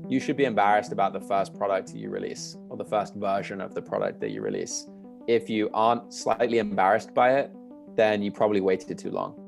you should be embarrassed about the first product you release or the first version of the product that you release. If you aren't slightly embarrassed by it, then you probably waited too long.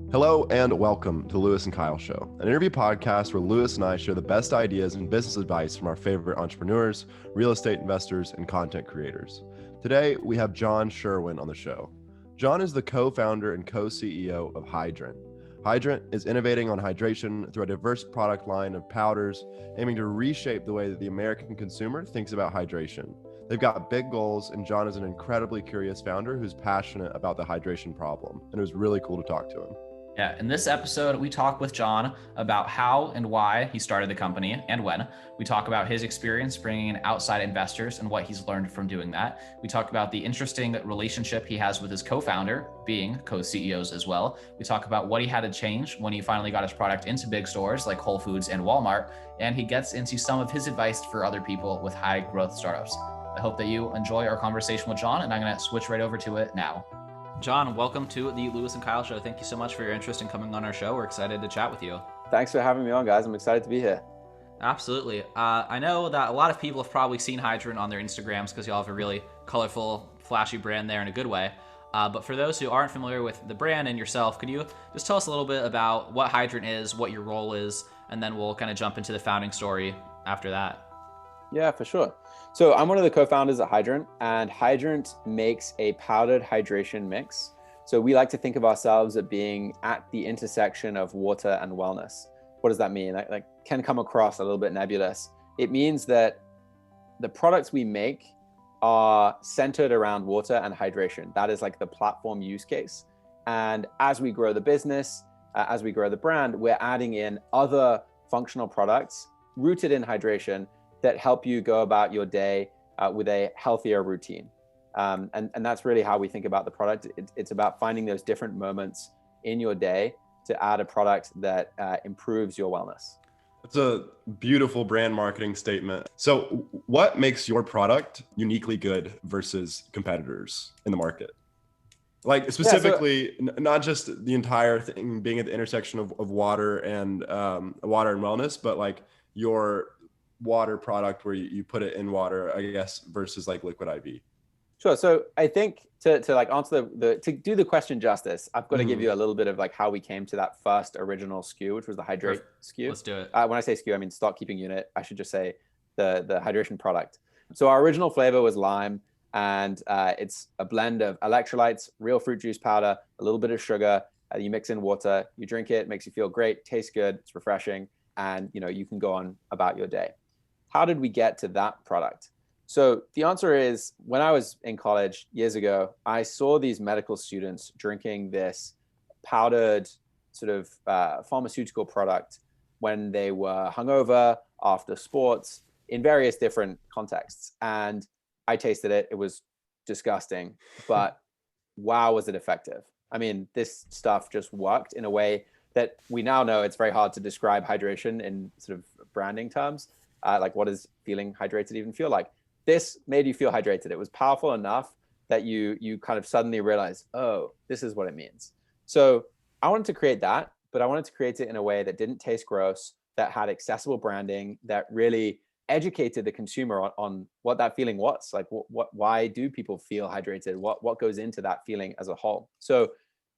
Hello and welcome to the Lewis and Kyle Show, an interview podcast where Lewis and I share the best ideas and business advice from our favorite entrepreneurs, real estate investors, and content creators. Today, we have John Sherwin on the show. John is the co-founder and co-CEO of Hydrant. Hydrant is innovating on hydration through a diverse product line of powders, aiming to reshape the way that the American consumer thinks about hydration. They've got big goals, and John is an incredibly curious founder who's passionate about the hydration problem, and it was really cool to talk to him. Yeah, in this episode, we talk with John about how and why he started the company and when. We talk about his experience bringing in outside investors and what he's learned from doing that. We talk about the interesting relationship he has with his co-founder, being co-CEOs as well. We talk about what he had to change when he finally got his product into big stores like Whole Foods and Walmart. And he gets into some of his advice for other people with high growth startups. I hope that you enjoy our conversation with John, and I'm going to switch right over to it now. John, welcome to the Lewis and Kyle Show. Thank you so much for your interest in coming on our show. We're excited to chat with you. Thanks for having me on, guys. I'm excited to be here. Absolutely. I know that a lot of people have probably seen Hydrant on their Instagrams because y'all have a really colorful, flashy brand there in a good way. But for those who aren't familiar with the brand and yourself, could you just tell us a little bit about what Hydrant is, what your role is, and then we'll kind of jump into the founding story after that. Yeah, for sure. So I'm one of the co-founders at Hydrant, and Hydrant makes a powdered hydration mix. So we like to think of ourselves as being at the intersection of water and wellness. What does that mean? Like can come across a little bit nebulous. It means that the products we make are centered around water and hydration. That is like the platform use case. And as we grow the business, as we grow the brand, we're adding in other functional products rooted in hydration that help you go about your day with a healthier routine. And that's really how we think about the product. It's about finding those different moments in your day to add a product that improves your wellness. It's a beautiful brand marketing statement. So what makes your product uniquely good versus competitors in the market? Like specifically, not just the entire thing being at the intersection of water and wellness, but like your water product where you put it in water, I guess, versus like liquid IV. Sure. So I think to like answer to do the question justice, I've got to give you a little bit of like how we came to that first original SKU, which was the Hydrate SKU. Let's do it. When I say SKU, I mean stock keeping unit. I should just say the hydration product. So our original flavor was lime, and it's a blend of electrolytes, real fruit juice powder, a little bit of sugar. You mix in water, you drink it, makes you feel great, tastes good, it's refreshing, and you can go on about your day. How did we get to that product? So the answer is, when I was in college years ago, I saw these medical students drinking this powdered sort of pharmaceutical product when they were hungover, after sports, in various different contexts. And I tasted it. It was disgusting, but wow, was it effective. I mean, this stuff just worked in a way that we now know it's very hard to describe hydration in sort of branding terms. Like, what does feeling hydrated even feel like? This made you feel hydrated. It was powerful enough that you kind of suddenly realize, oh, this is what it means. So I wanted to create that, but I wanted to create it in a way that didn't taste gross, that had accessible branding, that really educated the consumer on what that feeling was. Like, why do people feel hydrated? What goes into that feeling as a whole? So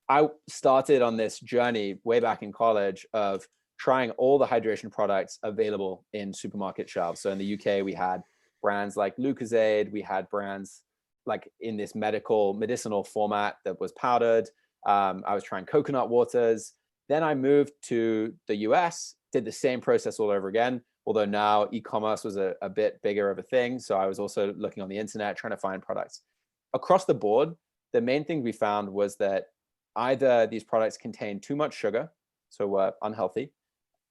I started on this journey way back in college of trying all the hydration products available in supermarket shelves. So in the UK, we had brands like Lucozade. We had brands like in this medicinal format that was powdered. I was trying coconut waters. Then I moved to the US, did the same process all over again, although now e-commerce was a bit bigger of a thing. So I was also looking on the internet, trying to find products. Across the board, the main thing we found was that either these products contained too much sugar, so were unhealthy,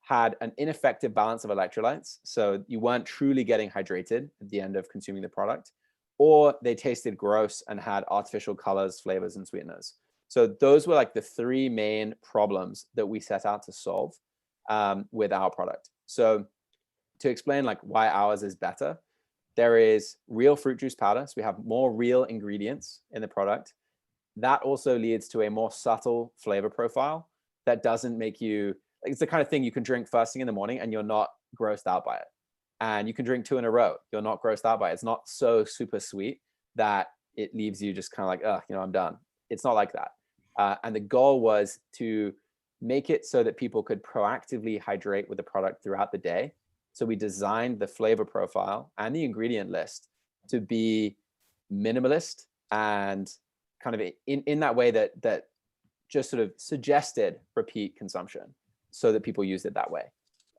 had an ineffective balance of electrolytes, so you weren't truly getting hydrated at the end of consuming the product, or they tasted gross and had artificial colors, flavors, and sweeteners. So those were like the three main problems that we set out to solve with our product. So to explain like why ours is better, there is real fruit juice powder. So we have more real ingredients in the product. That also leads to a more subtle flavor profile that doesn't make you, it's the kind of thing you can drink first thing in the morning and you're not grossed out by it. and you can drink 2 in a row. You're not grossed out by it. It's not so super sweet that it leaves you just kind of like, oh, I'm done. It's not like that. And the goal was to make it so that people could proactively hydrate with the product throughout the day. So we designed the flavor profile and the ingredient list to be minimalist and kind of in that way that just sort of suggested repeat consumption so that people used it that way.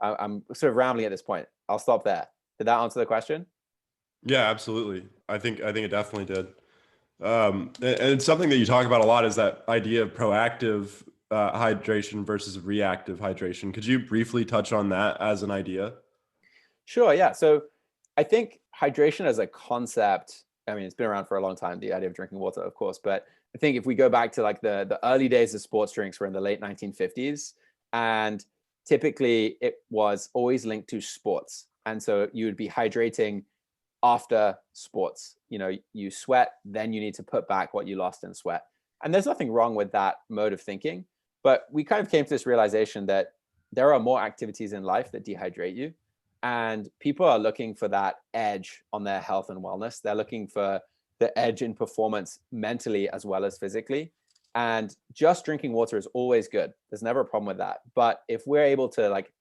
I'm sort of rambling at this point. I'll stop there. Did that answer the question? Yeah, absolutely. I think it definitely did. And it's something that you talk about a lot is that idea of proactive hydration versus reactive hydration. Could you briefly touch on that as an idea? Sure. Yeah. So I think hydration as a concept, I mean, it's been around for a long time, the idea of drinking water, of course. But I think if we go back to like the early days of sports drinks were in the late 1950s, and typically it was always linked to sports. And so you would be hydrating after sports. You sweat, then you need to put back what you lost in sweat. And there's nothing wrong with that mode of thinking. But we kind of came to this realization that there are more activities in life that dehydrate you. And people are looking for that edge on their health and wellness. They're looking for the edge in performance mentally as well as physically. And just drinking water is always good. There's never a problem with that. But if we're able to like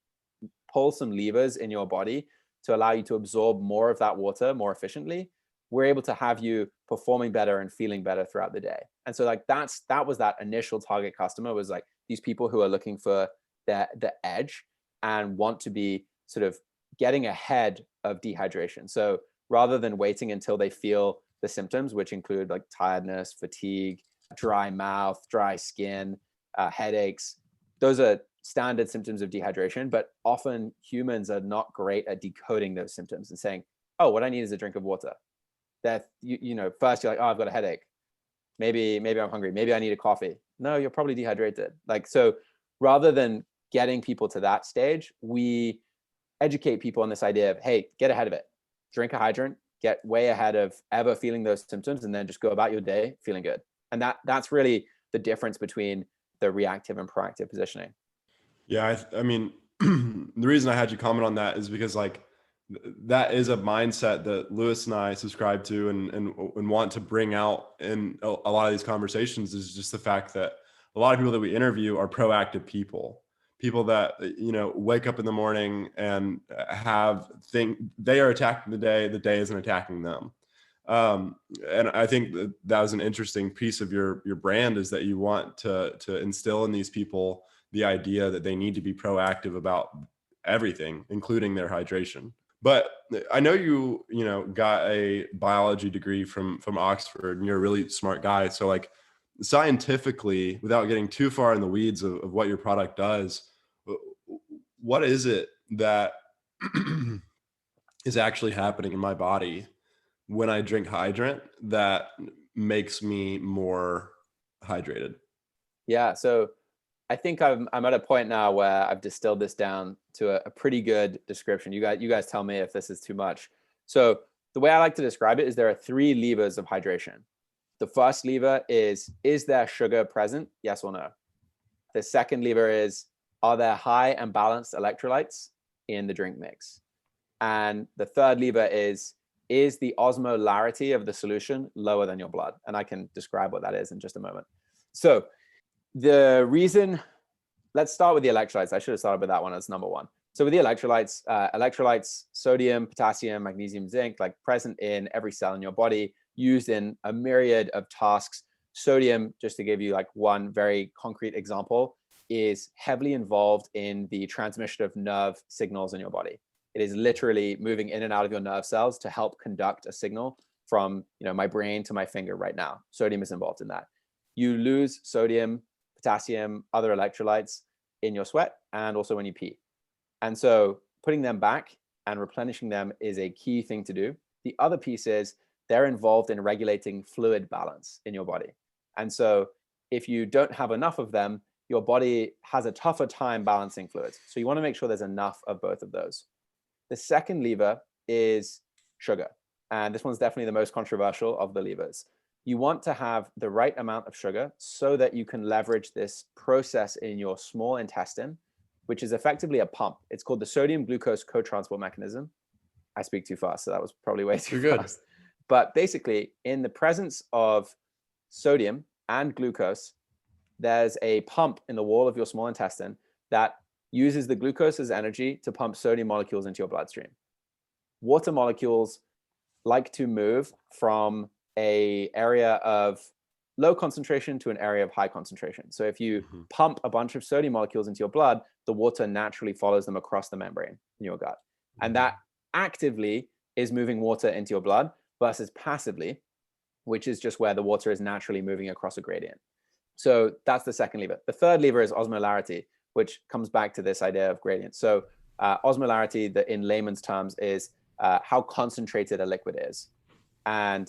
pull some levers in your body to allow you to absorb more of that water more efficiently, we're able to have you performing better and feeling better throughout the day. And so like that was that initial target customer, was like these people who are looking for the edge and want to be sort of getting ahead of dehydration. So rather than waiting until they feel the symptoms, which include like tiredness, fatigue, dry mouth, dry skin, headaches, those are standard symptoms of dehydration, but often humans are not great at decoding those symptoms and saying, oh, what I need is a drink of water. That first you're like, oh, I've got a headache. Maybe I'm hungry. Maybe I need a coffee. No, you're probably dehydrated. So rather than getting people to that stage, we educate people on this idea of, hey, get ahead of it. Drink a hydrant, get way ahead of ever feeling those symptoms, and then just go about your day feeling good. And that's really the difference between the reactive and proactive positioning. Yeah, I mean, the reason I had you comment on that is because like that is a mindset that Lewis and I subscribe to and want to bring out in a lot of these conversations, is just the fact that a lot of people that we interview are proactive people that, wake up in the morning and they are attacking the day isn't attacking them. And I think that was an interesting piece of your brand, is that you want to instill in these people the idea that they need to be proactive about everything, including their hydration. But I know you got a biology degree from Oxford, and you're a really smart guy. So like scientifically, without getting too far in the weeds of what your product does, what is it that is actually happening in my body when I drink hydrant that makes me more hydrated? Yeah. So I think I'm at a point now where I've distilled this down to a pretty good description. You guys tell me if this is too much. So the way I like to describe it is there are 3 levers of hydration. The first lever is there sugar present? Yes or no? The second lever is, are there high and balanced electrolytes in the drink mix? And the third lever is the osmolarity of the solution lower than your blood? And I can describe what that is in just a moment. So the reason, let's start with the electrolytes. I should have started with that one as number one. So with the electrolytes, sodium, potassium, magnesium, zinc, like present in every cell in your body, used in a myriad of tasks. Sodium, just to give you like one very concrete example, is heavily involved in the transmission of nerve signals in your body. It is literally moving in and out of your nerve cells to help conduct a signal from my brain to my finger right now. Sodium is involved in that. You lose sodium, potassium, other electrolytes in your sweat and also when you pee. And so putting them back and replenishing them is a key thing to do. The other piece is they're involved in regulating fluid balance in your body. And so if you don't have enough of them, your body has a tougher time balancing fluids. So you want to make sure there's enough of both of those. The second lever is sugar. And this one's definitely the most controversial of the levers. You want to have the right amount of sugar so that you can leverage this process in your small intestine, which is effectively a pump. It's called the sodium glucose cotransport mechanism. I speak too fast, so that was probably way too You're good. fast. But basically, in the presence of sodium and glucose, there's a pump in the wall of your small intestine that uses the glucose as energy to pump sodium molecules into your bloodstream. Water molecules like to move from an area of low concentration to an area of high concentration. So if you pump a bunch of sodium molecules into your blood, the water naturally follows them across the membrane in your gut. And that actively is moving water into your blood versus passively, which is just where the water is naturally moving across a gradient. So that's the second lever. The third lever is osmolarity, which comes back to this idea of gradient. So osmolarity, in layman's terms, is how concentrated a liquid is. And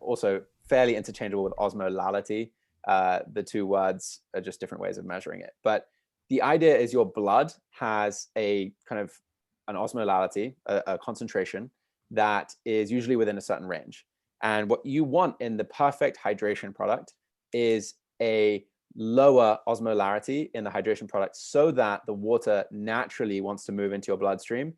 also fairly interchangeable with osmolality. The two words are just different ways of measuring it. But the idea is your blood has a kind of an osmolality, a concentration that is usually within a certain range. And what you want in the perfect hydration product is a lower osmolarity in the hydration product so that the water naturally wants to move into your bloodstream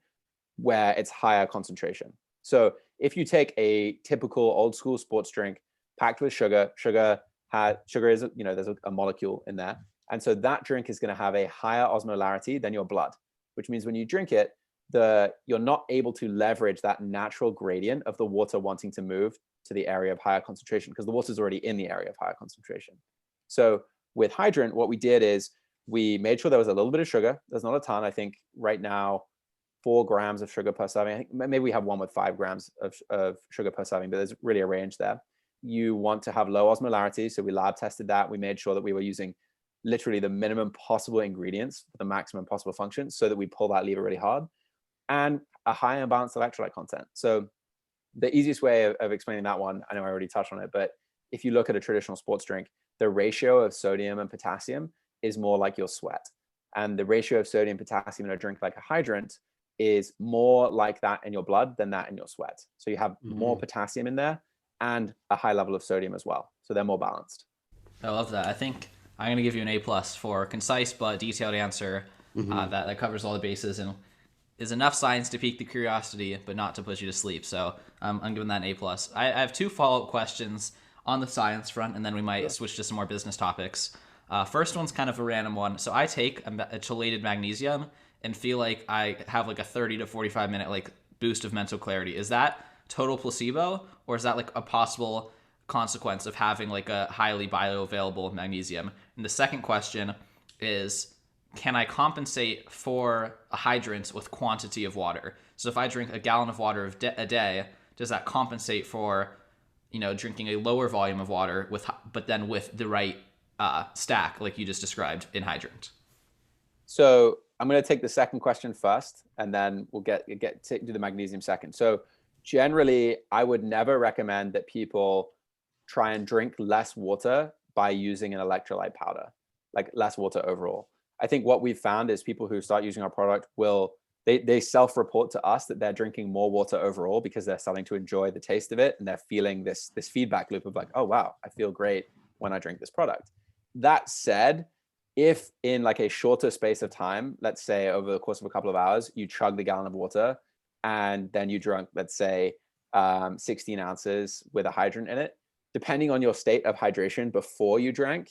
where it's higher concentration. So if you take a typical old school sports drink packed with sugar is, there's a molecule in there. And so that drink is going to have a higher osmolarity than your blood, which means when you drink it, you're not able to leverage that natural gradient of the water wanting to move to the area of higher concentration because the water is already in the area of higher concentration. So with Hydrant, what we did is we made sure there was a little bit of sugar. There's not a ton. I think right now, 4 grams of sugar per serving. I think maybe we have one with 5 grams of sugar per serving, but there's really a range there. You want to have low osmolarity. So we lab tested that. We made sure that we were using literally the minimum possible ingredients for the maximum possible function so that we pull that lever really hard, and a high and balanced electrolyte content. So the easiest way of explaining that one, I know I already touched on it, but if you look at a traditional sports drink, the ratio of sodium and potassium is more like your sweat. And the ratio of sodium and potassium in a drink like a Hydrant is more like that in your blood than that in your sweat. So you have more potassium in there and a high level of sodium as well. So they're more balanced. I love that. I think I'm going to give you an A+ for concise but detailed answer that covers all the bases and is enough science to pique the curiosity, but not to put you to sleep. So I'm giving that an A+. I have 2 follow-up questions on the science front, and then we might switch to some more business topics. First one's kind of a random one. So I take a chelated magnesium and feel like I have like a 30 to 45 minute like boost of mental clarity. Is that total placebo, or is that like a possible consequence of having like a highly bioavailable magnesium? And the second question is, can I compensate for a hydrant with quantity of water? So if I drink a gallon of water a day, does that compensate for, drinking a lower volume of water but then with the right stack like you just described in Hydrant? So I'm going to take the second question first, and then we'll do the magnesium second. So generally, I would never recommend that people try and drink less water by using an electrolyte powder, like less water overall. I think what we've found is people who start using our product they self-report to us that they're drinking more water overall because they're starting to enjoy the taste of it, and they're feeling this feedback loop of like, oh wow, I feel great when I drink this product. That said, if in like a shorter space of time, let's say over the course of a couple of hours, you chug the gallon of water and then you drunk, let's say 16 ounces with a Hydrant in it, depending on your state of hydration before you drank,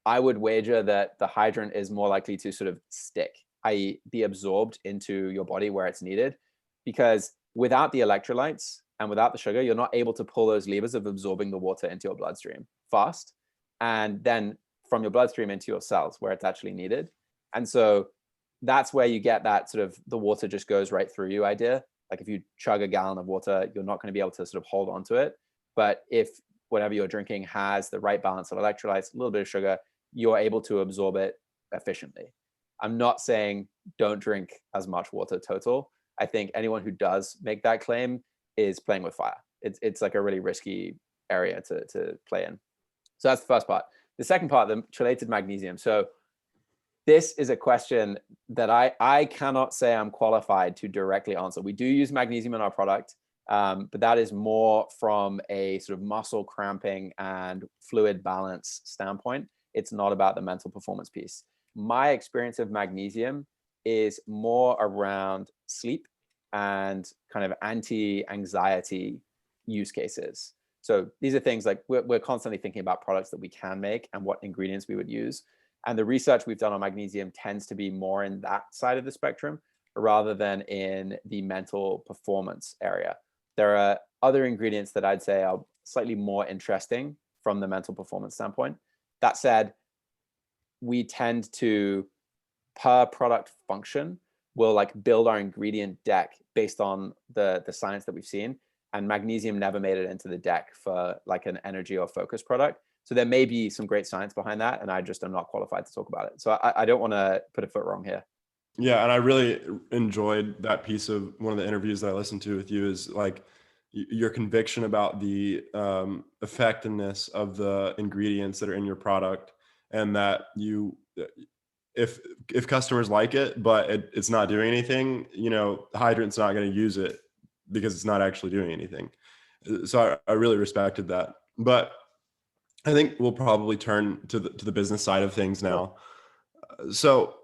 I would wager that the Hydrant is more likely to sort of stick, i.e. be absorbed into your body where it's needed, because without the electrolytes and without the sugar, you're not able to pull those levers of absorbing the water into your bloodstream fast, and then from your bloodstream into your cells where it's actually needed. And so that's where you get that sort of the water just goes right through you idea. Like if you chug a gallon of water, you're not going to be able to sort of hold on to it. But if whatever you're drinking has the right balance of electrolytes, a little bit of sugar, you're able to absorb it efficiently. I'm not saying don't drink as much water total. I think anyone who does make that claim is playing with fire. It's like a really risky area to play in. So that's the first part. The second part, the chelated magnesium. So this is a question that I cannot say I'm qualified to directly answer. We do use magnesium in our product, but that is more from a sort of muscle cramping and fluid balance standpoint. It's not about the mental performance piece. My experience of magnesium is more around sleep and kind of anti-anxiety use cases. So these are things like we're constantly thinking about products that we can make and what ingredients we would use. And the research we've done on magnesium tends to be more in that side of the spectrum rather than in the mental performance area. There are other ingredients that I'd say are slightly more interesting from the mental performance standpoint. That said, we tend to, per product function, we'll like build our ingredient deck based on the science that we've seen. And magnesium never made it into the deck for like an energy or focus product. So there may be some great science behind that, and I just am not qualified to talk about it. So I don't want to put a foot wrong here. Yeah, and I really enjoyed that piece of one of the interviews that I listened to with you, is like your conviction about the effectiveness of the ingredients that are in your product, and that you, if customers like it, but it's not doing anything, Hydrant's not going to use it because it's not actually doing anything. So I really respected that. But I think we'll probably turn to the business side of things now. So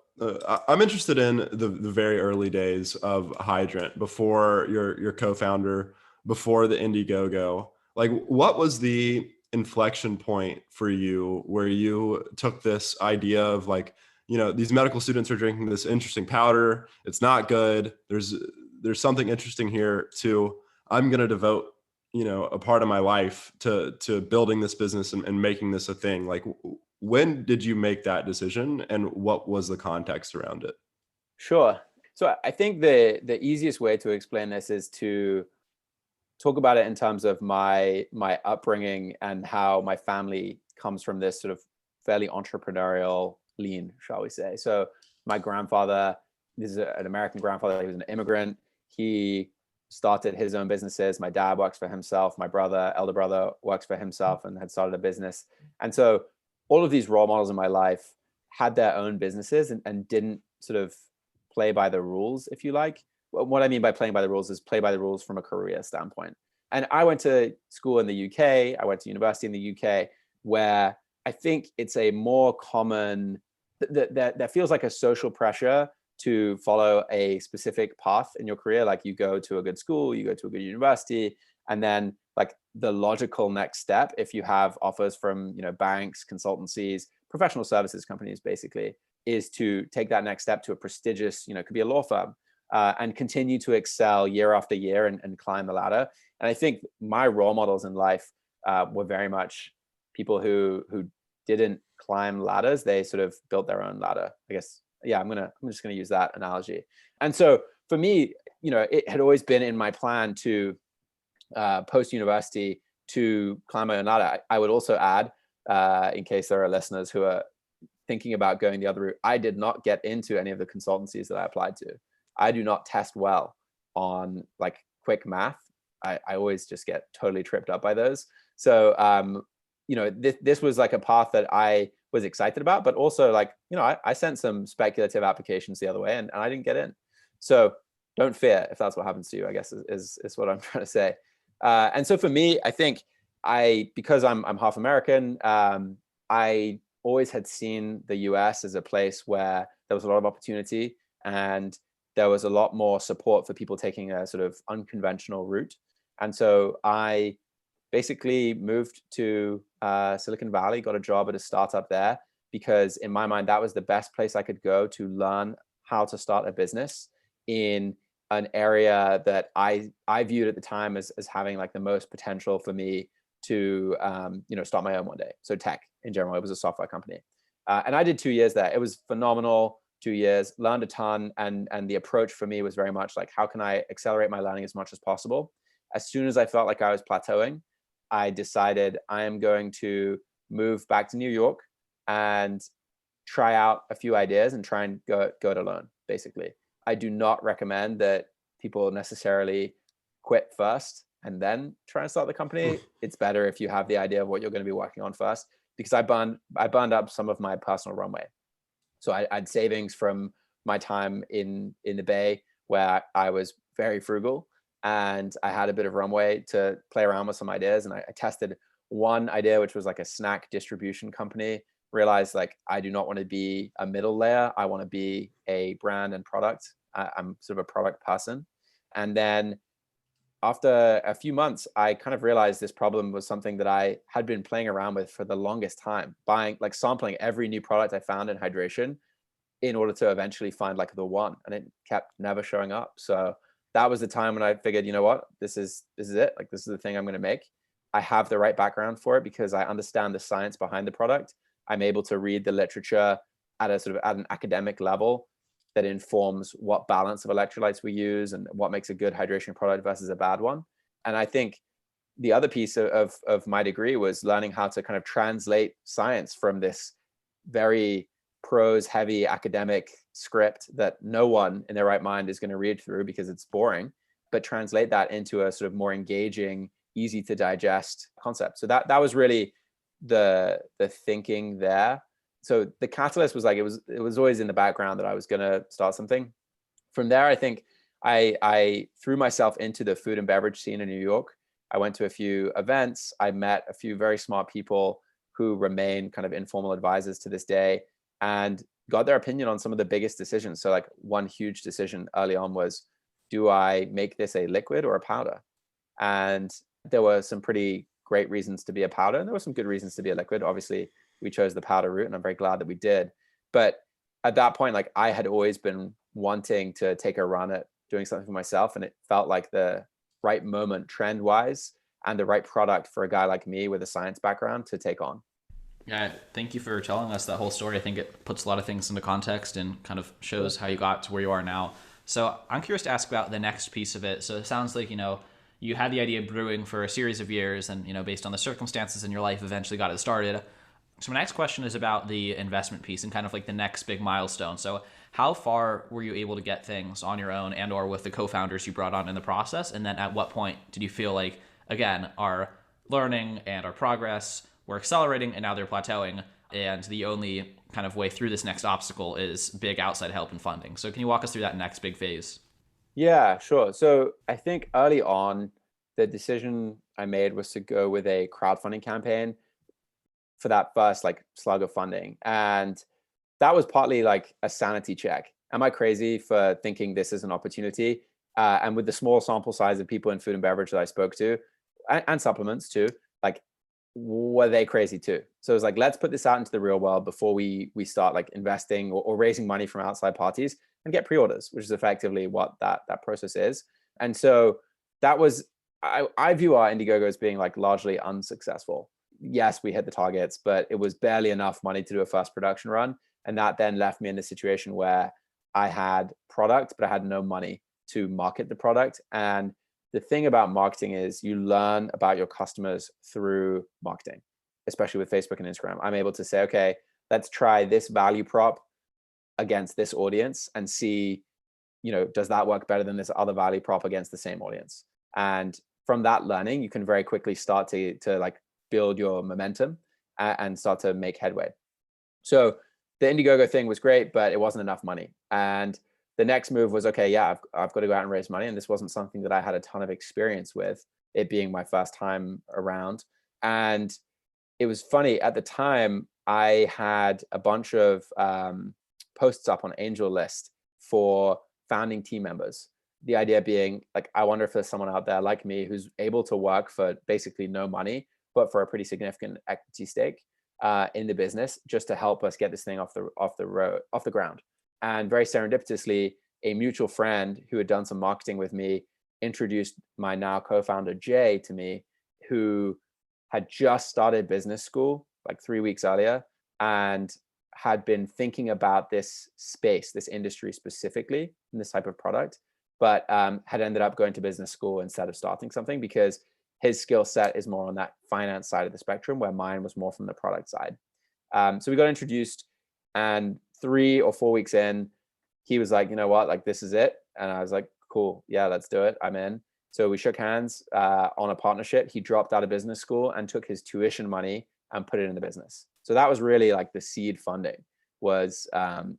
I'm interested in the very early days of Hydrant, before your co-founder, before the Indiegogo. Like, what was the inflection point for you where you took this idea of like, these medical students are drinking this interesting powder. It's not good. There's something interesting here too. I'm going to devote, a part of my life to building this business and making this a thing. Like, when did you make that decision, and what was the context around it? Sure. So I think the easiest way to explain this is to talk about it in terms of my upbringing and how my family comes from this sort of fairly entrepreneurial lean, shall we say. So my grandfather, this is an American grandfather, he was an immigrant. He started his own businesses. My dad works for himself. My elder brother works for himself and had started a business. And so all of these role models in my life had their own businesses and didn't sort of play by the rules, if you like. What I mean by playing by the rules is play by the rules from a career standpoint. And I went to school in the UK. I went to university in the UK, where I think it's a more common, there feels like a social pressure to follow a specific path in your career. Like, you go to a good school, you go to a good university, and then like the logical next step, if you have offers from, banks, consultancies, professional services companies, basically, is to take that next step to a prestigious, could be a law firm, and continue to excel year after year and climb the ladder. And I think my role models in life were very much people who didn't climb ladders. They sort of built their own ladder, I guess. Yeah, I'm just gonna use that analogy. And so for me, it had always been in my plan to post university to climb my own ladder. I would also add, in case there are listeners who are thinking about going the other route, I did not get into any of the consultancies that I applied to. I do not test well on like quick math. I always just get totally tripped up by those. So this was like a path that I was excited about, but also like, I sent some speculative applications the other way and I didn't get in. So don't fear if that's what happens to you, I guess is what I'm trying to say. And so for me, I think because I'm half American, I always had seen the US as a place where there was a lot of opportunity and there was a lot more support for people taking a sort of unconventional route. And so I basically moved to Silicon Valley, got a job at a startup there, because in my mind, that was the best place I could go to learn how to start a business in an area that I viewed at the time as having like the most potential for me to start my own one day. So tech in general, it was a software company. And I did 2 years there. It was phenomenal. 2 years, learned a ton. And the approach for me was very much like, how can I accelerate my learning as much as possible? As soon as I felt like I was plateauing, I decided I am going to move back to New York and try out a few ideas and try and go it alone, basically. I do not recommend that people necessarily quit first and then try and start the company. It's better if you have the idea of what you're going to be working on first, because I burned up some of my personal runway. So I had savings from my time in the Bay, where I was very frugal, and I had a bit of runway to play around with some ideas. And I tested one idea, which was like a snack distribution company. Realized like, I do not want to be a middle layer. I want to be a brand and product. I'm sort of a product person. And then after a few months, I kind of realized this problem was something that I had been playing around with for the longest time, sampling every new product I found in hydration in order to eventually find like the one, and it kept never showing up. So that was the time when I figured, you know what, this is it. Like, this is the thing I'm going to make. I have the right background for it because I understand the science behind the product. I'm able to read the literature at an academic level that informs what balance of electrolytes we use and what makes a good hydration product versus a bad one. And I think the other piece of my degree was learning how to kind of translate science from this very prose heavy academic script that no one in their right mind is going to read through because it's boring, but translate that into a sort of more engaging, easy to digest concept. So that was really the thinking there. So the catalyst was like, it was always in the background that I was going to start something. From there, I think I threw myself into the food and beverage scene in New York. I went to a few events. I met a few very smart people who remain kind of informal advisors to this day, and got their opinion on some of the biggest decisions. So like one huge decision early on was, do I make this a liquid or a powder? And there were some pretty great reasons to be a powder, and there were some good reasons to be a liquid. Obviously, we chose the powder route, and I'm very glad that we did. But at that point, like, I had always been wanting to take a run at doing something for myself, and it felt like the right moment trend-wise and the right product for a guy like me with a science background to take on. Yeah, thank you for telling us that whole story. I think it puts a lot of things into context and kind of shows how you got to where you are now. So I'm curious to ask about the next piece of it. So it sounds like, you had the idea of brewing for a series of years, and, based on the circumstances in your life, eventually got it started. So my next question is about the investment piece and kind of like the next big milestone. So how far were you able to get things on your own and or with the co-founders you brought on in the process? And then at what point did you feel like, again, our learning and our progress were accelerating and now they're plateauing, and the only kind of way through this next obstacle is big outside help and funding? So can you walk us through that next big phase? Yeah, sure. So I think early on, the decision I made was to go with a crowdfunding campaign for that first like slug of funding. And that was partly like a sanity check. Am I crazy for thinking this is an opportunity? And with the small sample size of people in food and beverage that I spoke to, and supplements too, like, were they crazy too? So it was like, let's put this out into the real world before we start like investing or raising money from outside parties and get pre-orders, which is effectively what that process is. And so that was, I view our Indiegogo as being like largely unsuccessful. Yes, we hit the targets, but it was barely enough money to do a first production run. And that then left me in a situation where I had product, but I had no money to market the product. And the thing about marketing is you learn about your customers through marketing, especially with Facebook and Instagram. I'm able to say, okay, let's try this value prop against this audience and see, does that work better than this other value prop against the same audience? And from that learning, you can very quickly start to like build your momentum and start to make headway. So the Indiegogo thing was great, but it wasn't enough money. And the next move was, okay, yeah, I've got to go out and raise money. And this wasn't something that I had a ton of experience with, it being my first time around. And it was funny, at the time, I had a bunch of posts up on Angel List for founding team members. The idea being like, I wonder if there's someone out there like me who's able to work for basically no money, but for a pretty significant equity stake in the business, just to help us get this thing off the ground. And very serendipitously, a mutual friend who had done some marketing with me introduced my now co-founder Jay to me, who had just started business school like 3 weeks earlier and had been thinking about this space, this industry specifically, and this type of product, but had ended up going to business school instead of starting something because his skill set is more on that finance side of the spectrum, where mine was more from the product side. So we got introduced, and 3 or 4 weeks in, he was like, you know what, like, this is it. And I was like, cool, yeah, let's do it. I'm in. So we shook hands on a partnership. He dropped out of business school and took his tuition money and put it in the business. So that was really like the seed funding, was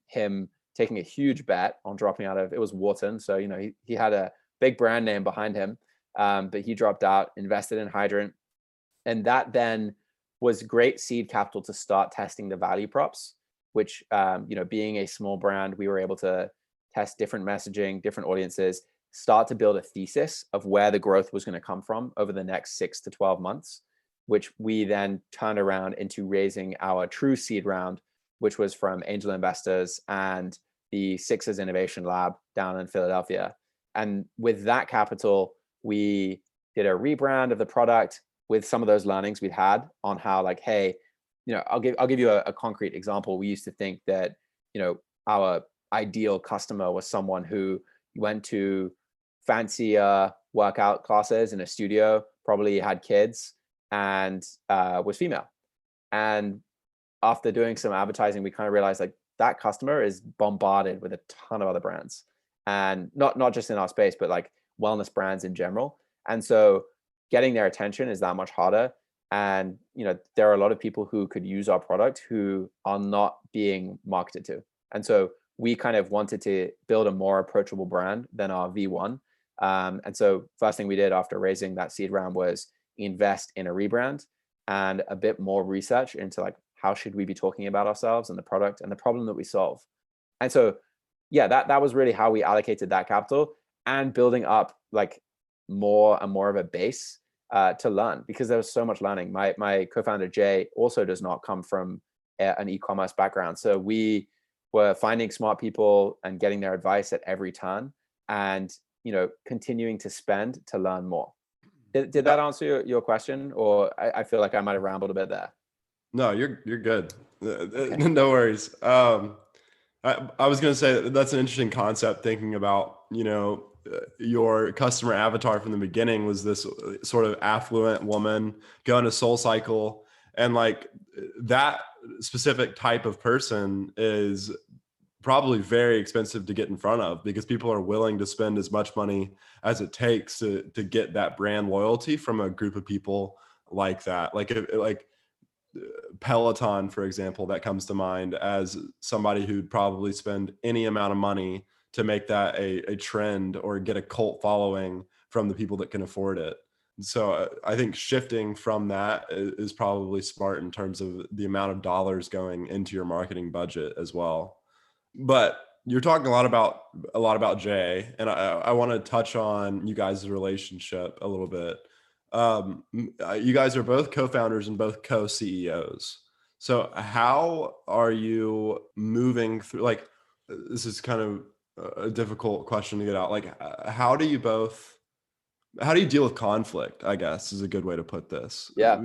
him taking a huge bet on dropping out of, it was Wharton. So, he had a big brand name behind him, but he dropped out, invested in Hydrant. And that then was great seed capital to start testing the value props, which, being a small brand, we were able to test different messaging, different audiences, start to build a thesis of where the growth was going to come from over the next 6 to 12 months, which we then turned around into raising our true seed round, which was from angel investors and the Sixers Innovation Lab down in Philadelphia. And with that capital, we did a rebrand of the product with some of those learnings we'd had on how, like, hey, I'll give you a concrete example. We used to think that, our ideal customer was someone who went to fancier workout classes in a studio, probably had kids, and was female. And after doing some advertising, we kind of realized, like, that customer is bombarded with a ton of other brands, and not just in our space, but like wellness brands in general. And so getting their attention is that much harder. And there are a lot of people who could use our product who are not being marketed to. And so we kind of wanted to build a more approachable brand than our V1. And so first thing we did after raising that seed round was invest in a rebrand and a bit more research into, like, how should we be talking about ourselves and the product and the problem that we solve. And so, yeah, that was really how we allocated that capital, and building up, like, more and more of a base to learn, because there was so much learning. My co-founder Jay also does not come from an e-commerce background. So we were finding smart people and getting their advice at every turn, and continuing to spend to learn more. Did that answer your question? Or I feel like I might have rambled a bit there. No, you're good. Okay. No worries. I was going to say that's an interesting concept, thinking about, your customer avatar from the beginning was this sort of affluent woman going to SoulCycle, and like that specific type of person is probably very expensive to get in front of, because people are willing to spend as much money as it takes to get that brand loyalty from a group of people like that. Like Peloton, for example, that comes to mind as somebody who'd probably spend any amount of money to make that a trend or get a cult following from the people that can afford it. So I think shifting from that is probably smart in terms of the amount of dollars going into your marketing budget as well. But you're talking a lot about Jay, and I want to touch on you guys' relationship a little bit. You guys are both co-founders and both co-CEOs. So how are you moving through, like, this is kind of a difficult question to get out. Like, how do you deal with conflict, I guess, is a good way to put this. Yeah.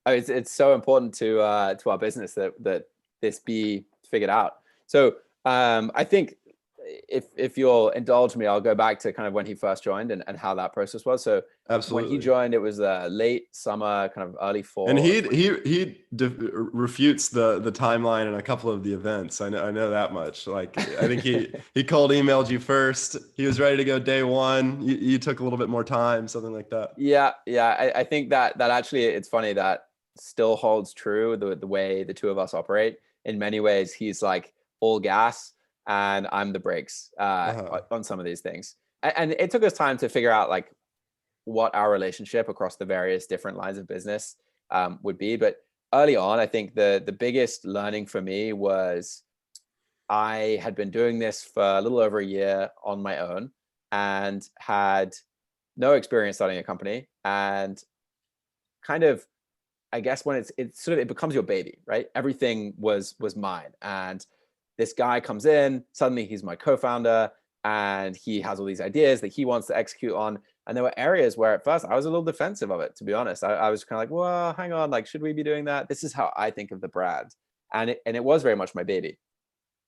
It's so important to our business that this be figured out. So I think if you'll indulge me, I'll go back to kind of when he first joined and how that process was. So Absolutely. When he joined, it was late summer, kind of early fall. And he refutes the timeline in a couple of the events. I know that much. Like, I think he cold emailed you first. He was ready to go day one. You took a little bit more time, something like that. Yeah. I think that actually, it's funny, that still holds true, the way the two of us operate. In many ways, he's like all gas and I'm the brakes on some of these things. And it took us time to figure out, like, what our relationship across the various different lines of business would be. But early on, I think the biggest learning for me was I had been doing this for a little over a year on my own and had no experience starting a company. And kind of, I guess, when it becomes your baby, right? Everything was mine. And this guy comes in, suddenly he's my co-founder, and he has all these ideas that he wants to execute on. And there were areas where at first I was a little defensive of it, to be honest. I was kind of like, well, hang on, like, should we be doing that? This is how I think of the brand. And it was very much my baby.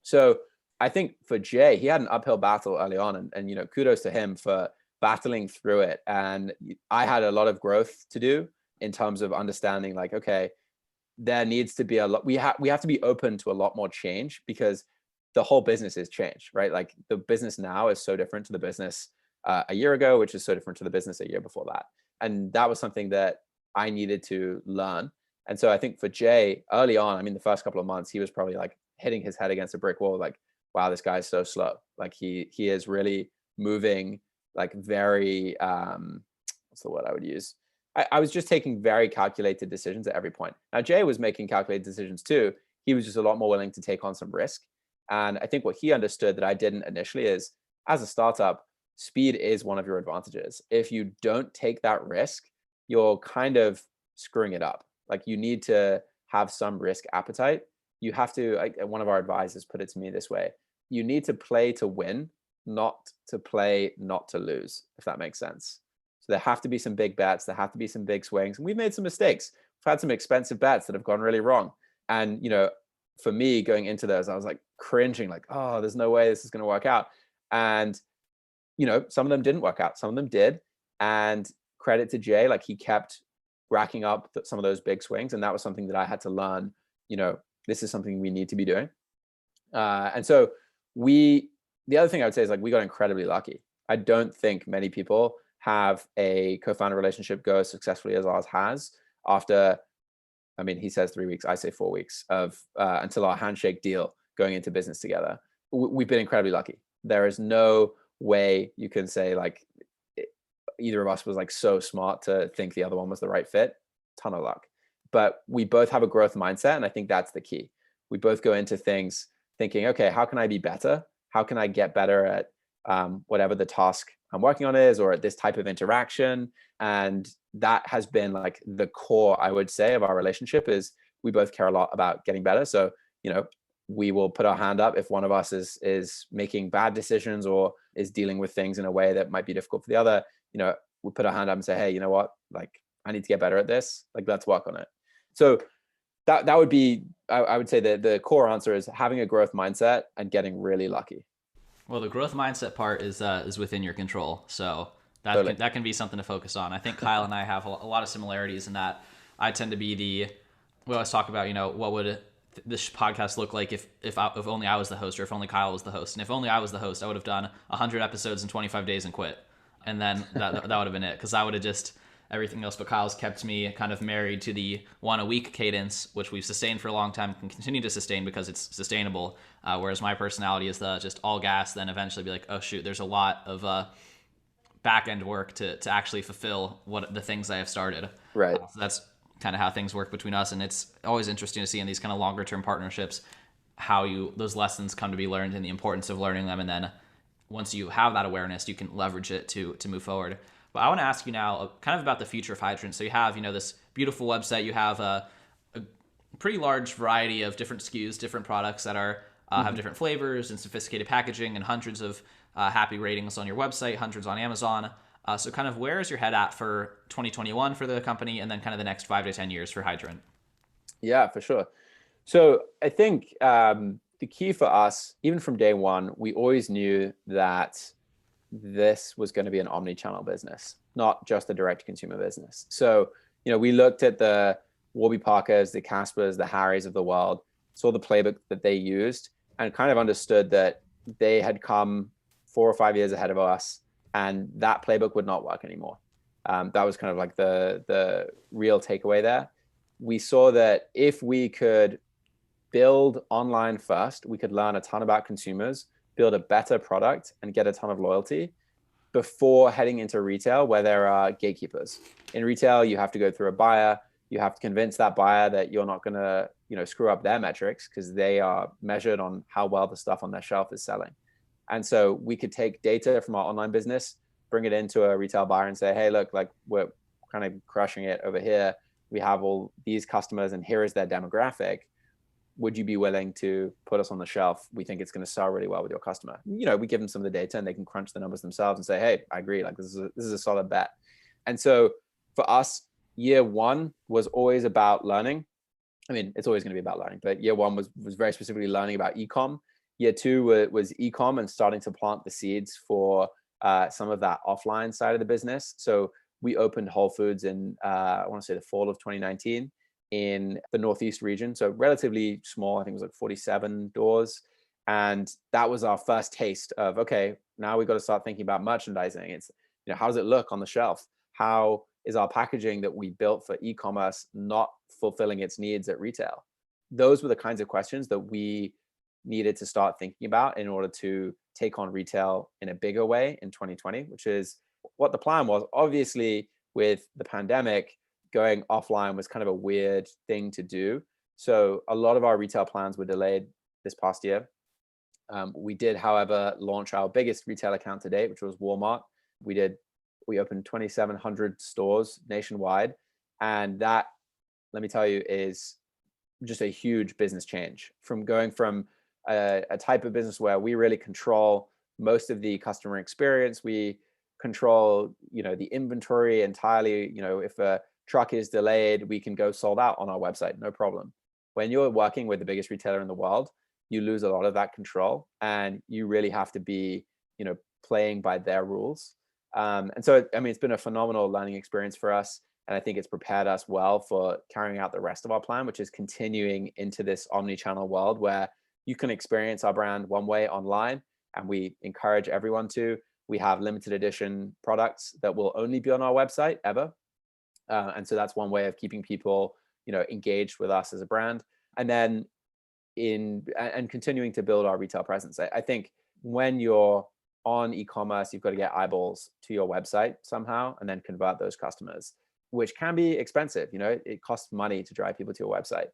So I think for Jay, he had an uphill battle early on, and kudos to him for battling through it. And I had a lot of growth to do in terms of understanding, like, okay, there needs to be a lot, we have to be open to a lot more change, because the whole business is changed, right? Like, the business now is so different to the business a year ago, which is so different to the business a year before that. And that was something that I needed to learn. And so I think for Jay, early on, I mean, the first couple of months, he was probably like hitting his head against a brick wall, like, wow, this guy's so slow. Like, he is really moving, like, very, what's the word I would use? I was just taking very calculated decisions at every point. Now, Jay was making calculated decisions too. He was just a lot more willing to take on some risk. And I think what he understood that I didn't initially is, as a startup, speed is one of your advantages. If you don't take that risk, you're kind of screwing it up. Like, you need to have some risk appetite. You have to, like, one of our advisors put it to me this way: you need to play to win, not to play not to lose, if that makes sense. So there have to be some big bets, there have to be some big swings. And we've made some mistakes. We've had some expensive bets that have gone really wrong. And, for me, going into those, I was like cringing, like, oh, there's no way this is going to work out. And, some of them didn't work out. Some of them did. And credit to Jay, like, he kept racking up some of those big swings. And that was something that I had to learn, this is something we need to be doing. And so the other thing I would say is, like, we got incredibly lucky. I don't think many people have a co-founder relationship go as successfully as ours has after, he says 3 weeks, I say 4 weeks of until our handshake deal going into business together. We've been incredibly lucky. There is no way you can say, like, either of us was, like, so smart to think the other one was the right fit. Ton of luck. But we both have a growth mindset, and I think that's the key. We both go into things thinking, okay, how can I be better? How can I get better at whatever the task I'm working on is, or at this type of interaction? And that has been, like, the core, I would say, of our relationship is we both care a lot about getting better. So, we will put our hand up if one of us is making bad decisions or is dealing with things in a way that might be difficult for the other. We put our hand up and say, hey, you know what? Like, I need to get better at this. Like, let's work on it. So that would be, I would say that the core answer is having a growth mindset and getting really lucky. Well, the growth mindset part is within your control. So that Totally. that can be something to focus on. I think Kyle and I have a lot of similarities in that I tend to be we always talk about, what would this podcast look like if only I was the host, or if only Kyle was the host. And if only I was the host, I would have done 100 episodes in 25 days and quit. And then that would have been it, because I would have just, everything else but Kyle's kept me kind of married to the 1 a week cadence, which we've sustained for a long time, can continue to sustain because it's sustainable. Whereas my personality is just all gas, then eventually be like, oh shoot, there's a lot of back end work to actually fulfill what the things I have started. Right. So that's kind of how things work between us. And it's always interesting to see in these kind of longer term partnerships how those lessons come to be learned and the importance of learning them. And then once you have that awareness, you can leverage it to move forward. But I want to ask you now kind of about the future of Hydrant. So you have, this beautiful website. You have a pretty large variety of different SKUs, different products that are have different flavors and sophisticated packaging, and hundreds of happy ratings on your website, hundreds on Amazon. So kind of where is your head at for 2021 for the company, and then kind of the next 5 to 10 years for Hydrant? Yeah, for sure. So I think the key for us, even from day one, we always knew that this was going to be an omni-channel business, not just a direct-to-consumer business. So, we looked at the Warby Parkers, the Caspers, the Harrys of the world, saw the playbook that they used, and kind of understood that they had come 4 or 5 years ahead of us, and that playbook would not work anymore. That was kind of like the real takeaway there. We saw that if we could build online first, we could learn a ton about consumers, build a better product, and get a ton of loyalty before heading into retail, where there are gatekeepers. In retail, you have to go through a buyer. You have to convince that buyer that you're not going to, screw up their metrics, because they are measured on how well the stuff on their shelf is selling. And so we could take data from our online business, bring it into a retail buyer and say, hey, look, like, we're kind of crushing it over here. We have all these customers and here is their demographic. Would you be willing to put us on the shelf? We think it's going to sell really well with your customer. We give them some of the data and they can crunch the numbers themselves and say, hey, I agree. Like, this is a solid bet. And so for us, year one was always about learning. It's always going to be about learning, but year one was very specifically learning about e-com. Year two was e-com and starting to plant the seeds for some of that offline side of the business. So we opened Whole Foods in, I want to say, the fall of 2019 in the Northeast region. So relatively small, I think it was like 47 doors. And that was our first taste of, okay, now we've got to start thinking about merchandising. It's, how does it look on the shelf? How is our packaging that we built for e-commerce not fulfilling its needs at retail? Those were the kinds of questions that we needed to start thinking about in order to take on retail in a bigger way in 2020, which is what the plan was. Obviously, with the pandemic, going offline was kind of a weird thing to do. So a lot of our retail plans were delayed this past year. We did, however, launch our biggest retail account to date, which was Walmart. We opened 2,700 stores nationwide. And that, let me tell you, is just a huge business change from going from a type of business where we really control most of the customer experience. We control, the inventory entirely. If a truck is delayed, we can go sold out on our website, no problem. When you're working with the biggest retailer in the world, you lose a lot of that control, and you really have to be, playing by their rules. And so, it's been a phenomenal learning experience for us. And I think it's prepared us well for carrying out the rest of our plan, which is continuing into this omni-channel world where you can experience our brand one way online, and we encourage everyone to. We have limited edition products that will only be on our website ever. And so that's one way of keeping people, engaged with us as a brand. And then and continuing to build our retail presence. I think when you're on e-commerce, you've got to get eyeballs to your website somehow and then convert those customers, which can be expensive. It costs money to drive people to your website.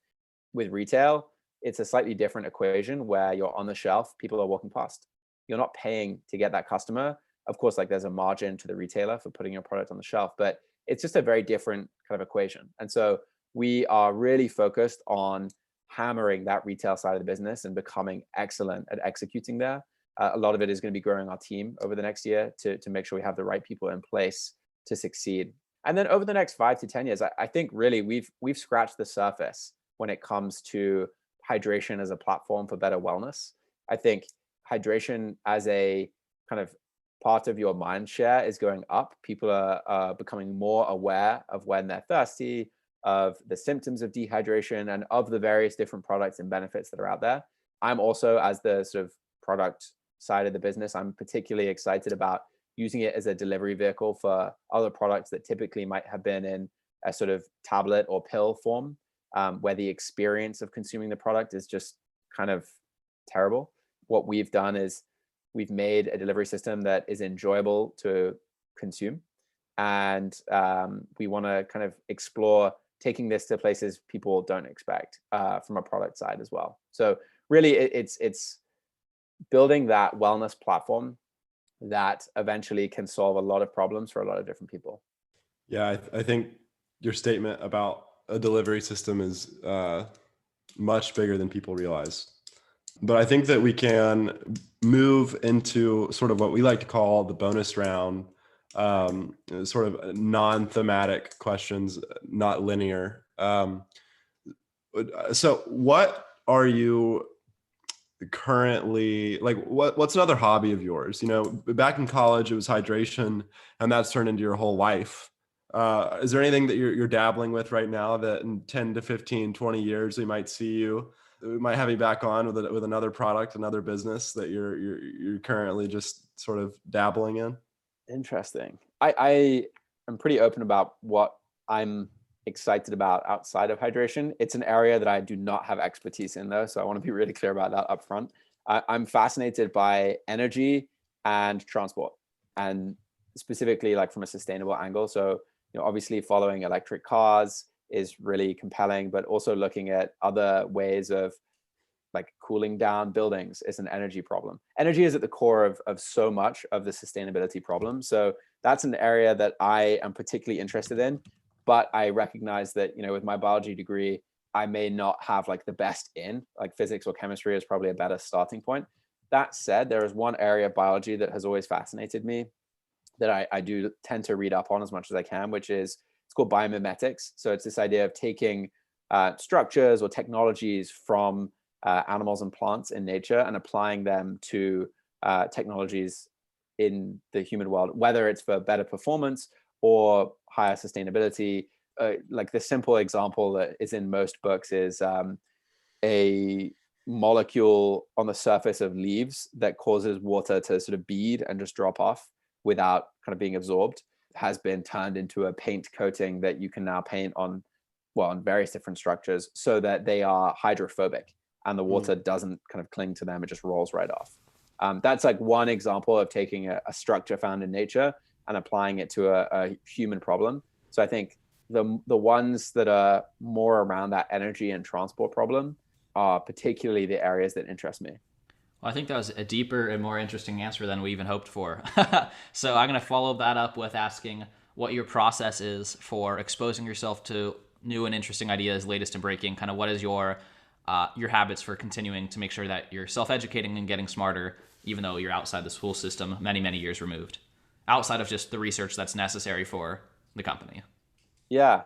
With retail, it's a slightly different equation where you're on the shelf, people are walking past. You're not paying to get that customer. Of course, there's a margin to the retailer for putting your product on the shelf, but it's just a very different kind of equation. And so we are really focused on hammering that retail side of the business and becoming excellent at executing there. A lot of it is going to be growing our team over the next year to make sure we have the right people in place to succeed. And then over the next 5 to 10 years, I think really we've scratched the surface when it comes to hydration as a platform for better wellness. I think hydration as a kind of part of your mind share is going up. People are becoming more aware of when they're thirsty, of the symptoms of dehydration, and of the various different products and benefits that are out there. I'm also, as the sort of product side of the business, I'm particularly excited about using it as a delivery vehicle for other products that typically might have been in a sort of tablet or pill form, where the experience of consuming the product is just kind of terrible. What we've done is we've made a delivery system that is enjoyable to consume. And we want to kind of explore taking this to places people don't expect from a product side as well. So really, it's building that wellness platform that eventually can solve a lot of problems for a lot of different people. Yeah, I think your statement about a delivery system is much bigger than people realize. But I think that we can move into sort of what we like to call the bonus round, sort of non-thematic questions, not linear. So what are you currently like? What's another hobby of yours? Back in college, it was hydration, and that's turned into your whole life. Is there anything that you're dabbling with right now that in 10 to 15, 20 years, we might have you back on with another product, another business that you're currently just sort of dabbling in? Interesting. I am pretty open about what I'm excited about outside of hydration. It's an area that I do not have expertise in, though, so I want to be really clear about that up front. I'm fascinated by energy and transport, and specifically from a sustainable angle. So, obviously following electric cars is really compelling, but also looking at other ways of cooling down buildings is an energy problem. Energy is at the core of so much of the sustainability problem. So that's an area that I am particularly interested in, but I recognize that, with my biology degree, I may not have the best in physics or chemistry is probably a better starting point. That said, there is one area of biology that has always fascinated me that I do tend to read up on as much as I can, which is, it's called biomimetics. So it's this idea of taking structures or technologies from animals and plants in nature and applying them to technologies in the human world, whether it's for better performance or higher sustainability. The simple example that is in most books is a molecule on the surface of leaves that causes water to sort of bead and just drop off without kind of being absorbed, has been turned into a paint coating that you can now paint on various different structures so that they are hydrophobic and the water doesn't kind of cling to them. It just rolls right off. That's one example of taking a structure found in nature and applying it to a human problem. So I think the ones that are more around that energy and transport problem are particularly the areas that interest me. Well, I think that was a deeper and more interesting answer than we even hoped for. So I'm going to follow that up with asking what your process is for exposing yourself to new and interesting ideas, latest and breaking. Kind of what is your habits for continuing to make sure that you're self-educating and getting smarter, even though you're outside the school system many, many years removed, outside of just the research that's necessary for the company. Yeah.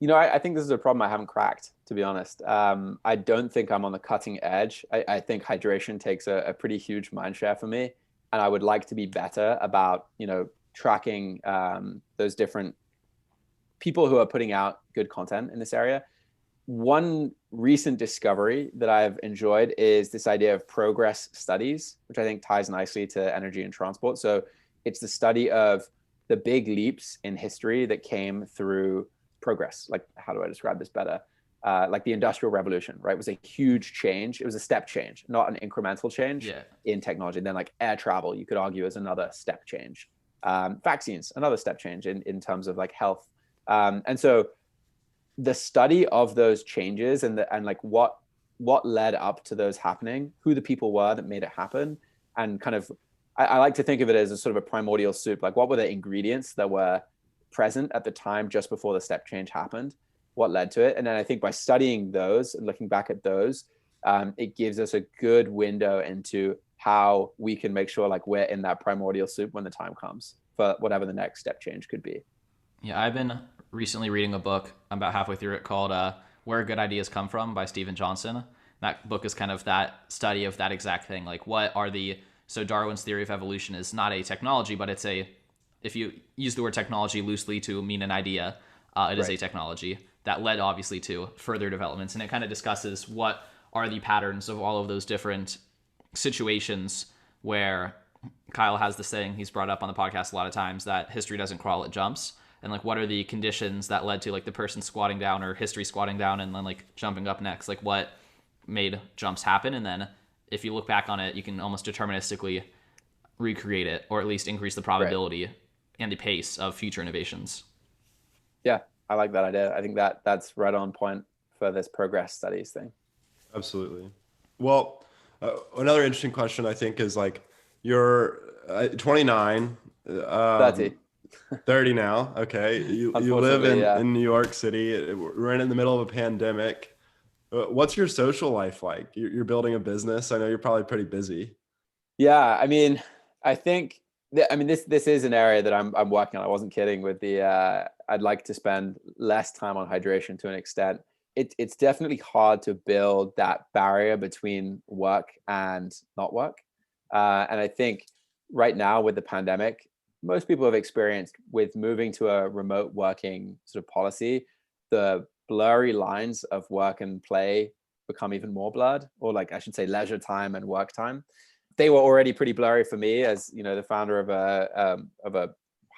I think this is a problem I haven't cracked, to be honest. I don't think I'm on the cutting edge. I think hydration takes a pretty huge mind share for me. And I would like to be better about, tracking those different people who are putting out good content in this area. One recent discovery that I've enjoyed is this idea of progress studies, which I think ties nicely to energy and transport. So it's the study of the big leaps in history that came through progress. Like, how do I describe this better? Like the Industrial Revolution, right? It was a huge change. It was a step change, not an incremental change in technology. And then like air travel, you could argue is another step change. Vaccines, another step change in terms of like health. And so the study of those changes and like what led up to those happening, who the people were that made it happen, and kind of, I like to think of it as a sort of a primordial soup. Like, what were the ingredients that were present at the time just before the step change happened? What led to it? And then I think by studying those and looking back at those, it gives us a good window into how we can make sure like we're in that primordial soup when the time comes for whatever the next step change could be. Yeah, I've been recently reading a book. I'm about halfway through it, called Where Good Ideas Come From by Stephen Johnson. That book is kind of that study of that exact thing. Like, what are so Darwin's theory of evolution is not a technology, but it's if you use the word technology loosely to mean an idea, it is a technology that led obviously to further developments. And it kind of discusses what are the patterns of all of those different situations where Kyle has this thing he's brought up on the podcast a lot of times, that history doesn't crawl, it jumps. And like, what are the conditions that led to like the person squatting down or history squatting down and then like jumping up next? Like, what made jumps happen? And then if you look back on it, you can almost deterministically recreate it, or at least increase the probability and the pace of future innovations. Yeah, I like that idea. I think that's right on point for this progress studies thing. Absolutely. Well, another interesting question I think is like, you're 29, 30. 30 now. Okay. You live in New York City. We're in the middle of a pandemic. What's your social life like? You're building a business. I know you're probably pretty busy. Yeah. I mean, I think this is an area that I'm working on. I wasn't kidding with I'd like to spend less time on hydration to an extent. It's definitely hard to build that barrier between work and not work. And I think right now with the pandemic, most people have experienced with moving to a remote working sort of policy, the blurry lines of work and play become even more blurred, or like I should say leisure time and work time. They were already pretty blurry for me as, the founder of a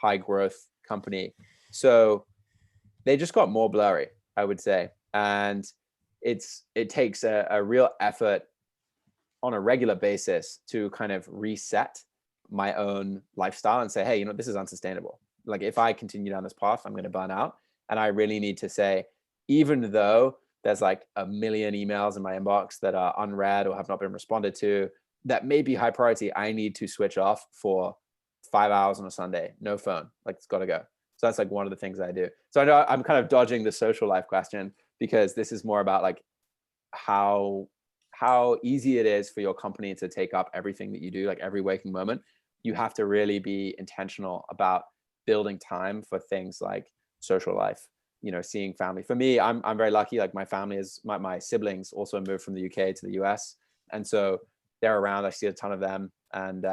high growth company. So they just got more blurry, I would say. And it takes a real effort on a regular basis to kind of reset my own lifestyle and say, hey, this is unsustainable. Like, if I continue down this path, I'm going to burn out. And I really need to say, even though there's like a million emails in my inbox that are unread or have not been responded to, that may be high priority, I need to switch off for 5 hours on a Sunday. No phone. Like, it's got to go. So that's like one of the things I do. So I know I'm kind of dodging the social life question, because this is more about like how easy it is for your company to take up everything that you do, like every waking moment. You have to really be intentional about building time for things like social life, seeing family. For me, I'm very lucky. Like, my family my siblings also moved from the UK to the US. And so they're around. I see a ton of them. And,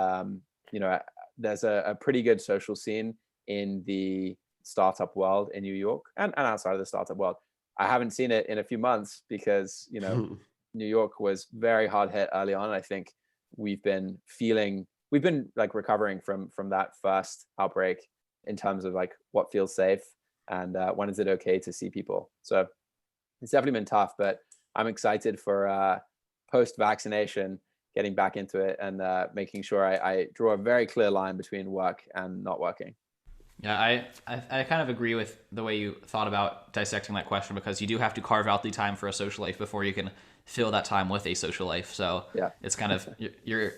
there's a pretty good social scene in the startup world in New York and outside of the startup world. I haven't seen it in a few months because, New York was very hard hit early on. I think we've been like recovering from that first outbreak in terms of like what feels safe and when is it okay to see people. So it's definitely been tough, but I'm excited for post-vaccination, getting back into it and making sure I draw a very clear line between work and not working. Yeah, I kind of agree with the way you thought about dissecting that question, because you do have to carve out the time for a social life before you can fill that time with a social life. So Yeah. it's kind of you're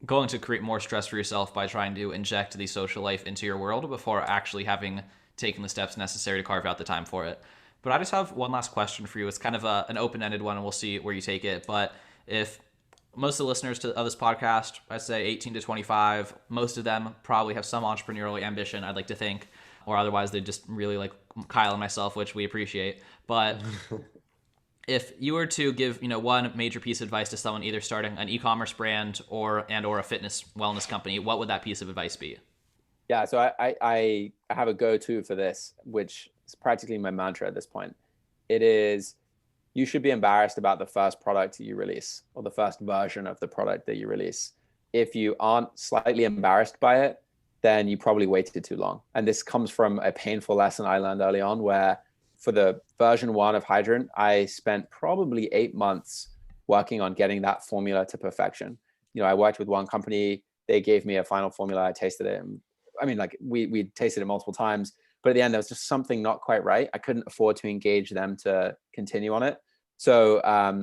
going to create more stress for yourself by trying to inject the social life into your world before actually having taken the steps necessary to carve out the time for it. But I just have one last question for you. It's kind of an open-ended one, and we'll see where you take it. But if most of the listeners of this podcast, I say 18 to 25, most of them probably have some entrepreneurial ambition, I'd like to think, or otherwise they just really like Kyle and myself, which we appreciate. But if you were to give, one major piece of advice to someone either starting an e-commerce brand or a fitness wellness company, what would that piece of advice be? Yeah, so I have a go-to for this, which is practically my mantra at this point. It is, you should be embarrassed about the first product you release or the first version of the product that you release. If you aren't slightly embarrassed by it, then you probably waited too long. And this comes from a painful lesson I learned early on, where for the version 1 of Hydrant, I spent probably 8 months working on getting that formula to perfection. I worked with one company, they gave me a final formula, I tasted it. I mean, like we tasted it multiple times, but at the end, there was just something not quite right. I couldn't afford to engage them to continue on it. So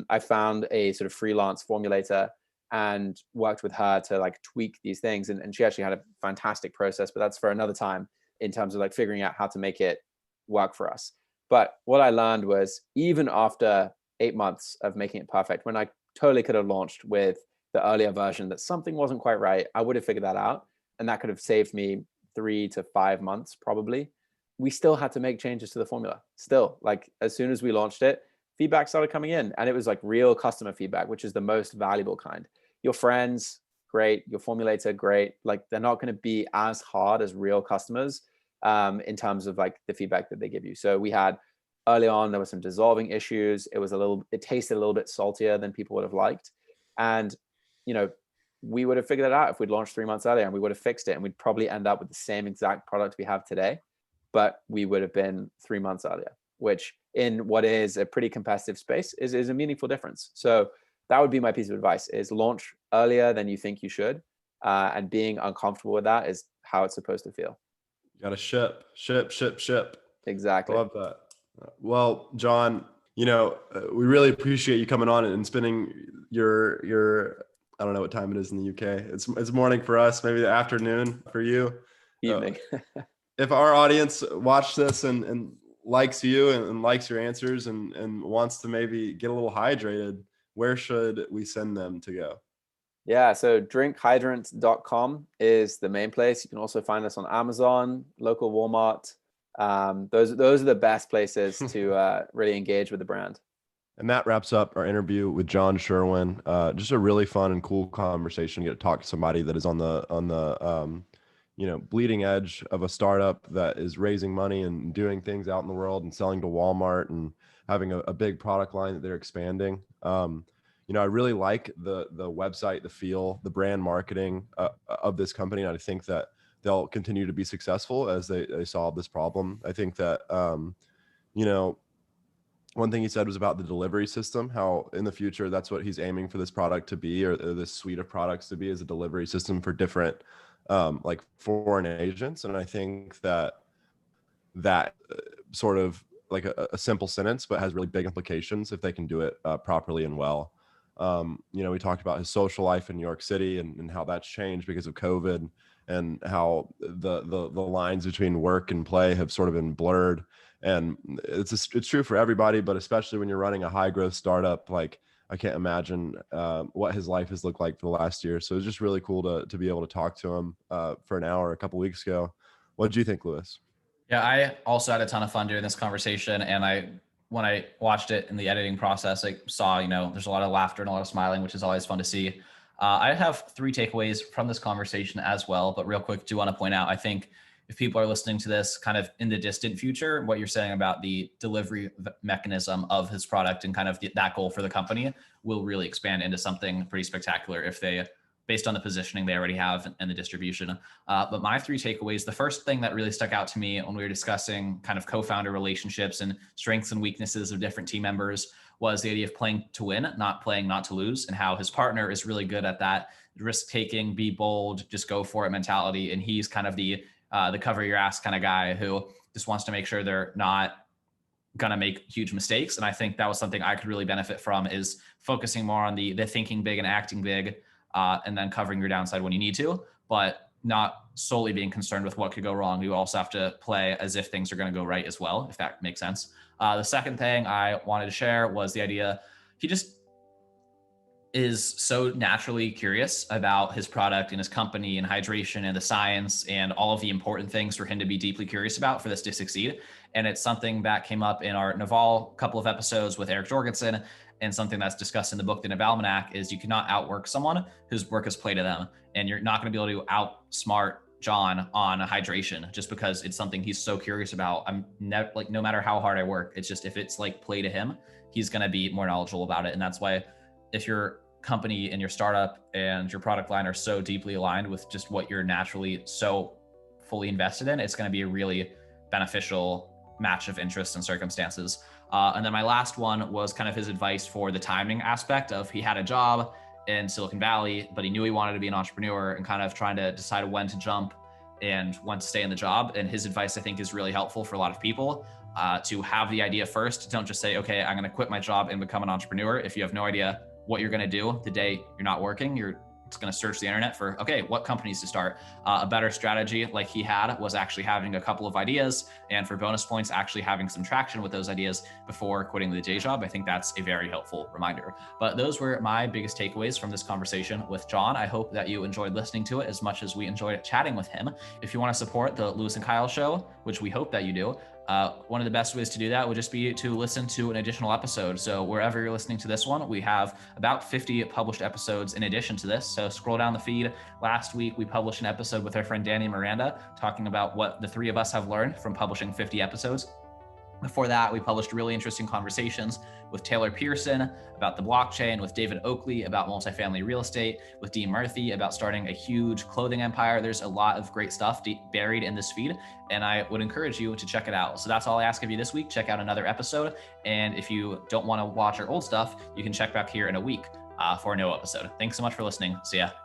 I found a sort of freelance formulator and worked with her to like tweak these things. And she actually had a fantastic process, but that's for another time in terms of like figuring out how to make it work for us. But what I learned was, even after 8 months of making it perfect, when I totally could have launched with the earlier version, that something wasn't quite right, I would have figured that out. And that could have saved me 3 to 5 months, probably. We still had to make changes to the formula. Still, like as soon as we launched it, feedback started coming in, and it was like real customer feedback, which is the most valuable kind. Your friends, great. Your formulator, great. Like they're not going to be as hard as real customers in terms of like the feedback that they give you. So we had early on, there were some dissolving issues. It tasted a little bit saltier than people would have liked. And, we would have figured it out if we'd launched 3 months earlier, and we would have fixed it, and we'd probably end up with the same exact product we have today, but we would have been 3 months earlier, which in what is a pretty competitive space is a meaningful difference. So that would be my piece of advice: is launch earlier than you think you should. And being uncomfortable with that is how it's supposed to feel. You got to ship. Exactly. I love that. Well, John, we really appreciate you coming on and spending your I don't know what time it is in the UK. It's morning for us, maybe the afternoon for you. Evening. If our audience watched this and likes you and likes your answers and wants to maybe get a little hydrated, where should we send them to go? Yeah, so drinkhydrant.com is the main place. You can also find us on Amazon, local Walmart. Those are the best places to really engage with the brand. And that wraps up our interview with John Sherwin. Just a really fun and cool conversation. Get to talk to somebody that is on the bleeding edge of a startup that is raising money and doing things out in the world and selling to Walmart and having a big product line that they're expanding. I really like the website, the feel, the brand marketing of this company. And I think that they'll continue to be successful as they solve this problem. I think that, one thing he said was about the delivery system, how in the future, that's what he's aiming for this product to be, or this suite of products to be, as a delivery system for different like foreign agents. And I think that sort of like a simple sentence, but has really big implications if they can do it properly and well. We talked about his social life in New York City and how that's changed because of COVID, and how the lines between work and play have sort of been blurred. And it's true for everybody, but especially when you're running a high growth startup, like I can't imagine what his life has looked like for the last year. So it's just really cool to be able to talk to him for an hour a couple of weeks ago. What did you think, Lewis? Yeah, I also had a ton of fun during this conversation, and when I watched it in the editing process, I saw, there's a lot of laughter and a lot of smiling, which is always fun to see. I have 3 takeaways from this conversation as well, but real quick, do want to point out, I think if people are listening to this kind of in the distant future, what you're saying about the delivery mechanism of his product and kind of that goal for the company will really expand into something pretty spectacular if they, based on the positioning they already have and the distribution. But my 3 takeaways, the first thing that really stuck out to me when we were discussing kind of co-founder relationships and strengths and weaknesses of different team members was the idea of playing to win, not playing not to lose, and how his partner is really good at that risk-taking, be bold, just go for it mentality. And he's kind of the the cover your ass kind of guy who just wants to make sure they're not going to make huge mistakes. And I think that was something I could really benefit from, is focusing more on the thinking big and acting big, and then covering your downside when you need to, but not solely being concerned with what could go wrong. You also have to play as if things are going to go right as well, if that makes sense. The second thing I wanted to share was the idea he just is so naturally curious about his product and his company and hydration and the science and all of the important things for him to be deeply curious about for this to succeed. And it's something that came up in our Naval couple of episodes with Eric Jorgensen, and something that's discussed in the book, The Biomimetics, is you cannot outwork someone whose work is play to them. And you're not going to be able to outsmart John on hydration just because it's something he's so curious about. I'm never like, no matter how hard I work, it's just, if it's like play to him, he's going to be more knowledgeable about it. And that's why if your company and your startup and your product line are so deeply aligned with just what you're naturally so fully invested in, it's going to be a really beneficial match of interests and circumstances. And then my last one was kind of his advice for the timing aspect of, he had a job in Silicon Valley, but he knew he wanted to be an entrepreneur, and kind of trying to decide when to jump and when to stay in the job. And his advice, I think, is really helpful for a lot of people, to have the idea first. Don't just say, okay, I'm going to quit my job and become an entrepreneur. If you have no idea what you're going to do the day you're not working, you're just going to search the internet for, okay, what companies to start. A better strategy like he had was actually having a couple of ideas, and for bonus points, actually having some traction with those ideas before quitting the day job. I think that's a very helpful reminder. But those were my biggest takeaways from this conversation with John. I hope that you enjoyed listening to it as much as we enjoyed chatting with him. If you want to support the Lewis and Kyle show, which we hope that you do, one of the best ways to do that would just be to listen to an additional episode. So wherever you're listening to this one, we have about 50 published episodes in addition to this. So scroll down the feed. Last week, we published an episode with our friend Danny Miranda talking about what the three of us have learned from publishing 50 episodes. Before that, we published really interesting conversations with Taylor Pearson about the blockchain, with David Oakley about multifamily real estate, with Dean Murphy about starting a huge clothing empire. There's a lot of great stuff buried in this feed, and I would encourage you to check it out. So that's all I ask of you this week. Check out another episode. And if you don't want to watch our old stuff, you can check back here in a week for a new episode. Thanks so much for listening. See ya.